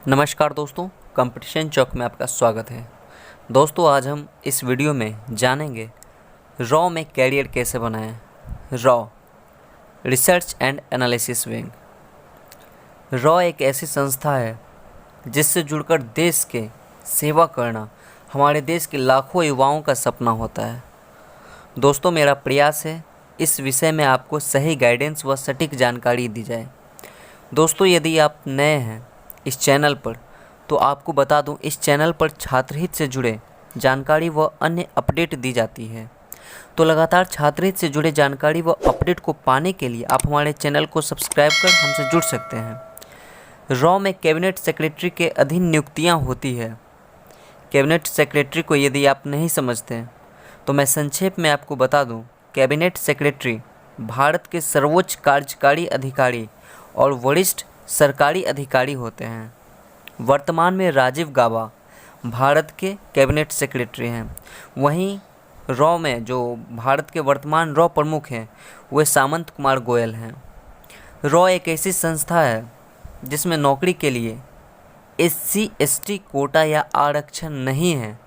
नमस्कार दोस्तों, कंपटीशन चौक में आपका स्वागत है। दोस्तों, आज हम इस वीडियो में जानेंगे रॉ में कैरियर कैसे बनाएं। Raw research and analysis wing. Raw एक ऐसी संस्था है जिससे जुड़कर देश के सेवा करना हमारे देश के लाखों युवाओं का सपना होता है। दोस्तों, मेरा प्रयास है इस विषय में आपको सही गाइडेंस व सटीक जानकारी दी जाए। दोस्तों, यदि आप नए हैं इस चैनल पर तो आपको बता दूं, इस चैनल पर छात्रहित से जुड़े जानकारी व अन्य अपडेट दी जाती है। तो लगातार छात्रहित से जुड़े जानकारी व अपडेट को पाने के लिए आप हमारे चैनल को सब्सक्राइब कर हमसे जुड़ सकते हैं। रॉ में कैबिनेट सेक्रेटरी के अधीन नियुक्तियां होती है। कैबिनेट सेक्रेटरी को यदि आप नहीं समझते हैं तो मैं संक्षेप में आपको बता दूं, कैबिनेट सेक्रेटरी भारत के सर्वोच्च कार्यकारी अधिकारी और वरिष्ठ सरकारी अधिकारी होते हैं। वर्तमान में राजीव गाबा भारत के कैबिनेट सेक्रेटरी हैं। वहीं रॉ में जो भारत के वर्तमान रॉ प्रमुख हैं वे सामंत कुमार गोयल हैं। रॉ एक ऐसी संस्था है जिसमें नौकरी के लिए SC ST कोटा या आरक्षण नहीं है।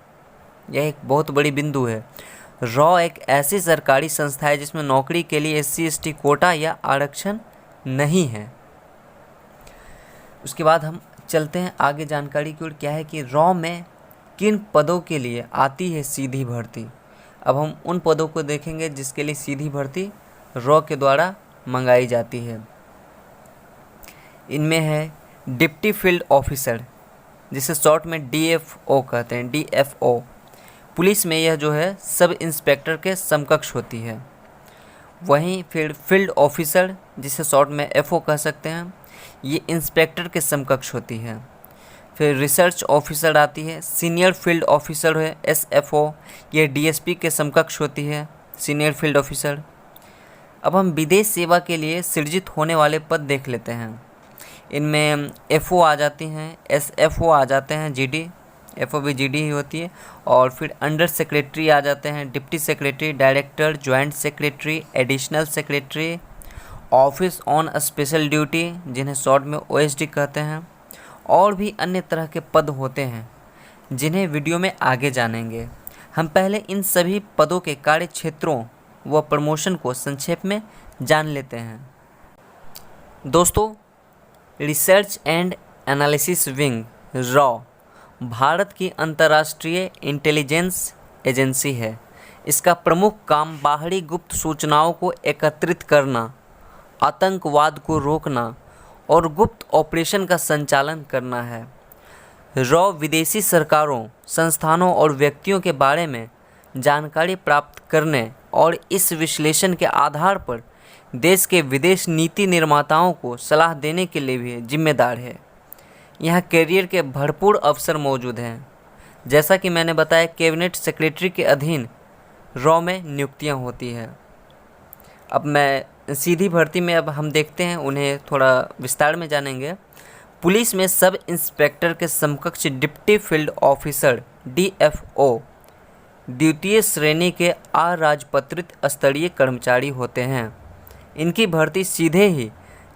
यह एक बहुत बड़ी बिंदु है। रॉ एक ऐसी सरकारी संस्था है जिसमें नौकरी के लिए SC ST कोटा या आरक्षण नहीं है। उसके बाद हम चलते हैं आगे जानकारी की ओर। क्या है कि रॉ में किन पदों के लिए आती है सीधी भर्ती। अब हम उन पदों को देखेंगे जिसके लिए सीधी भर्ती रॉ के द्वारा मंगाई जाती है। इनमें है डिप्टी फील्ड ऑफिसर, जिसे शॉर्ट में DFO कहते हैं, DFO। पुलिस में यह जो है सब इंस्पेक्टर के समकक्ष होती है। वहीं फिर फील्ड ऑफिसर, जिसे शॉर्ट में FO कह सकते हैं, ये इंस्पेक्टर के समकक्ष होती है। फिर रिसर्च ऑफिसर आती है। सीनियर फील्ड ऑफिसर है SFO, ये DSP के समकक्ष होती है, सीनियर फील्ड ऑफिसर। अब हम विदेश सेवा के लिए सृजित होने वाले पद देख लेते हैं। इनमें FO आ जाती हैं, SFO आ जाते हैं, GD, FO भी GD ही होती है। और फिर अंडर सेक्रेटरी आ जाते हैं, deputy secretary, director, joint secretary, additional secretary, office on special duty, जिन्हें शॉर्ट में OSD कहते हैं। और भी अन्य तरह के पद होते हैं जिन्हें वीडियो में आगे जानेंगे। हम पहले इन सभी पदों के कार्य क्षेत्रों व प्रमोशन को संक्षेप में जान लेते हैं। दोस्तों, research and analysis wing raw Bharat की अंतर्राष्ट्रीय इंटेलिजेंस एजेंसी है। इसका प्रमुख काम बाहरी गुप्त सूचनाओं को एकत्रित करना, आतंकवाद को रोकना और गुप्त ऑपरेशन का संचालन करना है। रॉ विदेशी सरकारों, संस्थानों और व्यक्तियों के बारे में जानकारी प्राप्त करने और इस विश्लेषण के आधार पर देश के विदेश नीति निर्माताओं को सलाह देने के लिए भी जिम्मेदार है। यहाँ कैरियर के भरपूर अवसर मौजूद हैं। जैसा कि मैंने बताया, कैबिनेट सेक्रेटरी के अधीन रॉ में नियुक्तियाँ होती हैं। अब मैं सीधी भर्ती में अब हम देखते हैं, उन्हें थोड़ा विस्तार में जानेंगे। पुलिस में सब इंस्पेक्टर के समकक्ष डिप्टी फील्ड ऑफिसर DFO द्वितीय श्रेणी के अराजपत्रित स्तरीय कर्मचारी होते हैं। इनकी भर्ती सीधे ही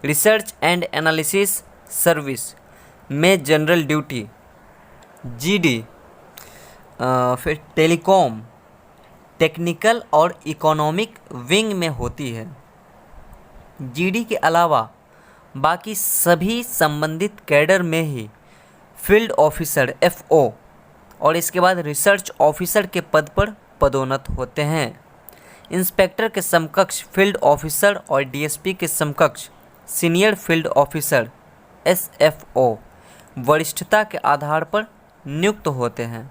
रिसर्च एंड एनालिसिस सर्विस में जनरल ड्यूटी, GD, फिर टेलीकॉम, टेक्निकल और इकोनॉमिक विंग में होती है। GD के अलावा बाकी सभी संबंधित कैडर में ही फील्ड ऑफिसर FO और इसके बाद रिसर्च ऑफिसर के पद पर पदोन्नत होते हैं। इंस्पेक्टर के समकक्ष फील्ड ऑफिसर और DSP के समकक्ष सीनियर फील्ड ऑफिसर SFO वरिष्ठता के आधार पर नियुक्त होते हैं।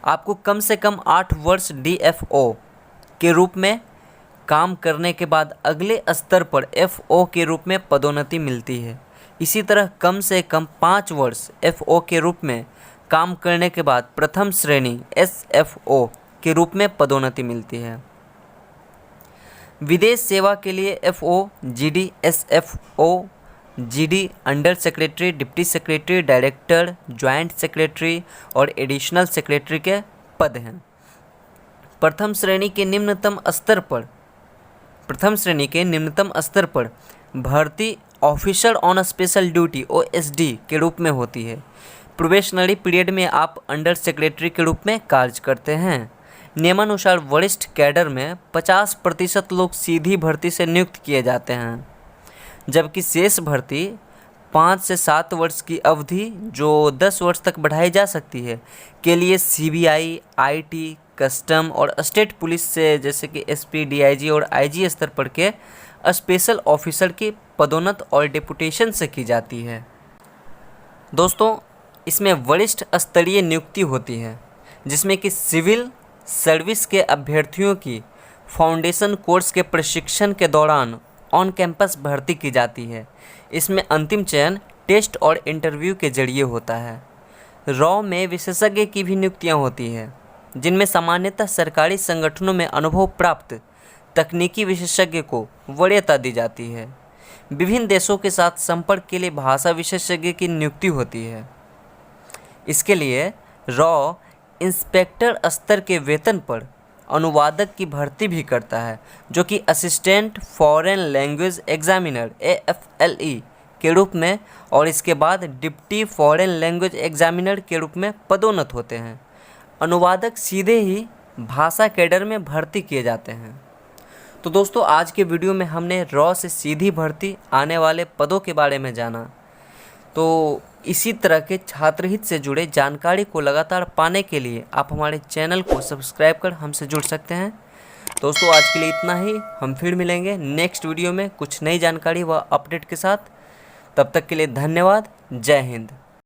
आपको कम से कम 8 वर्ष DFO के रूप में काम करने के बाद अगले स्तर पर FO के रूप में पदोन्नति मिलती है। इसी तरह कम से कम 5 वर्ष FO के रूप में काम करने के बाद प्रथम श्रेणी SFO के रूप में पदोन्नति मिलती है। विदेश सेवा के लिए FO, GD, SFO, GD, under secretary, deputy secretary, director, joint secretary और एडिशनल सेक्रेटरी के पद हैं। प्रथम श्रेणी के निम्नतम स्तर पर भर्ती officer on special duty OSD के रूप में होती है। प्रोबेशनरी पीरियड में आप अंडर सेक्रेटरी के रूप में कार्य करते हैं। नियमानुसार वरिष्ठ कैडर में 50% लोग सीधी भर्ती से नियुक्त किए जाते हैं, जबकि शेष भर्ती 5 से 7 वर्ष की अवधि, जो 10 वर्ष तक बढ़ाई जा सकती है, के लिए CBI, IT, कस्टम और स्टेट पुलिस से जैसे कि SP, DIG और IG स्तर पर के स्पेशल ऑफिसर की पदोन्नत और डिप्यूटेशन से की जाती है। दोस्तों, इसमें वरिष्ठ स्तरीय नियुक्ति होती है, जिसमें कि सिविल सर्विस के अभ्यर्थियों की फाउंडेशन कोर्स के प्रशिक्षण के दौरान ऑन कैंपस भर्ती की जाती है। इसमें अंतिम चयन टेस्ट और इंटरव्यू के जरिए होता है। रॉ में विशेषज्ञ की भी नियुक्तियां होती हैं, जिनमें सामान्यतः सरकारी संगठनों में अनुभव प्राप्त तकनीकी विशेषज्ञ को वरीयता दी जाती है। विभिन्न देशों के साथ संपर्क के लिए भाषा विशेषज्ञ की नियुक्ति होती है। इसके लिए रॉ इंस्पेक्टर स्तर के वेतन पर अनुवादक की भर्ती भी करता है, जो कि assistant foreign language examiner AFLE के रूप में और इसके बाद डिप्टी फॉरेन लैंग्वेज एग्जामिनर के रूप में पदोन्नत होते हैं। अनुवादक सीधे ही भाषा कैडर में भर्ती किए जाते हैं। तो दोस्तों, आज के वीडियो में हमने रॉ से सीधी भर्ती आने वाले पदों के बारे में जाना। तो इसी तरह के छात्रहित से जुड़े जानकारी को लगातार पाने के लिए आप हमारे चैनल को सब्सक्राइब कर हमसे जुड़ सकते हैं। दोस्तों, आज के लिए इतना ही। हम फिर मिलेंगे नेक्स्ट वीडियो में कुछ नई जानकारी व अपडेट के साथ। तब तक के लिए धन्यवाद। जय हिंद।